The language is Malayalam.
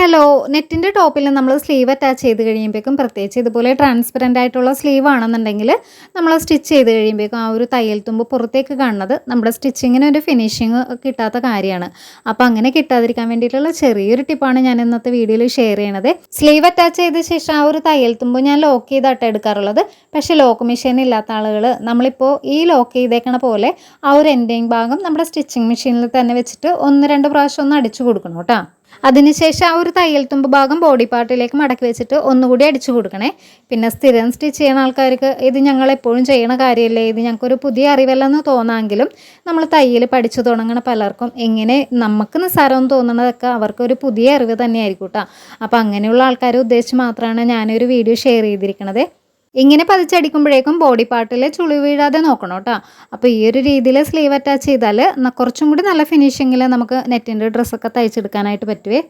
ഹലോ നെറ്റിൻ്റെ ടോപ്പിൽ നമ്മൾ സ്ലീവ് അറ്റാച്ച് ചെയ്ത് കഴിയുമ്പോഴേക്കും പ്രത്യേകിച്ച് ഇതുപോലെ ട്രാൻസ്പെറൻ്റ് ആയിട്ടുള്ള സ്ലീവ് ആണെന്നുണ്ടെങ്കിൽ നമ്മൾ സ്റ്റിച്ച് ചെയ്ത് കഴിയുമ്പോഴേക്കും ആ ഒരു തയ്യൽ തുമ്പ് പുറത്തേക്ക് കാണുന്നത് നമ്മുടെ സ്റ്റിച്ചിങ്ങിന് ഒരു ഫിനിഷിങ് കിട്ടാത്ത കാര്യമാണ്. അപ്പോൾ അങ്ങനെ കിട്ടാതിരിക്കാൻ വേണ്ടിയിട്ടുള്ള ചെറിയൊരു ടിപ്പാണ് ഞാൻ ഇന്നത്തെ വീഡിയോയിൽ ഷെയർ ചെയ്യണത്. സ്ലീവ് അറ്റാച്ച് ചെയ്ത ശേഷം ആ ഒരു തയ്യൽ തുമ്പ് ഞാൻ ലോക്ക് ചെയ്തിട്ട് എടുക്കാറുള്ളത്. പക്ഷേ ലോക്ക് മെഷീൻ ഇല്ലാത്ത ആളുകൾ നമ്മളിപ്പോൾ ഈ ലോക്ക് ചെയ്തേക്കണ പോലെ ആ ഒരു എൻഡിങ് ഭാഗം നമ്മുടെ സ്റ്റിച്ചിങ് മെഷീനിൽ തന്നെ വെച്ചിട്ട് 1-2 പ്രാവശ്യം ഒന്ന് അടിച്ചു കൊടുക്കണം കേട്ടോ. അതിനുശേഷം ആ ഒരു തയ്യൽ തുമ്പ് ഭാഗം ബോഡി പാർട്ടിലേക്ക് മടക്കി വെച്ചിട്ട് ഒന്നുകൂടി അടിച്ചു കൊടുക്കണേ. പിന്നെ സ്ഥിരം സ്റ്റിച്ച് ചെയ്യുന്ന ആൾക്കാർക്ക് ഇത് ഞങ്ങൾ എപ്പോഴും ചെയ്യണ കാര്യമല്ലേ, ഇത് ഞങ്ങൾക്കൊരു പുതിയ അറിവല്ലെന്ന് തോന്നാമെങ്കിലും നമ്മൾ തയ്യൽ പഠിച്ചു തുടങ്ങണ പലർക്കും എങ്ങനെ നമുക്ക് നിസ്സാരം തോന്നുന്നതൊക്കെ അവർക്കൊരു പുതിയ അറിവ് തന്നെയായിരിക്കും കേട്ടോ. അപ്പോൾ അങ്ങനെയുള്ള ആൾക്കാരെ ഉദ്ദേശിച്ച് മാത്രമാണ് ഞാനൊരു വീഡിയോ ഷെയർ ചെയ്തിരിക്കുന്നത്. ഇങ്ങനെ പതിച്ചടിക്കുമ്പോഴേക്കും ബോഡി പാർട്ടിൽ ചുളി വീഴാതെ നോക്കണം കേട്ടോ. അപ്പോൾ ഈ ഒരു രീതിയിൽ സ്ലീവ് അറ്റാച്ച് ചെയ്താൽ കുറച്ചും കൂടി നല്ല ഫിനിഷിങ്ങിൽ നമുക്ക് നെറ്റിൻ്റെ ഡ്രസ്സൊക്കെ തയ്ച്ചെടുക്കാനായിട്ട് പറ്റുമേ.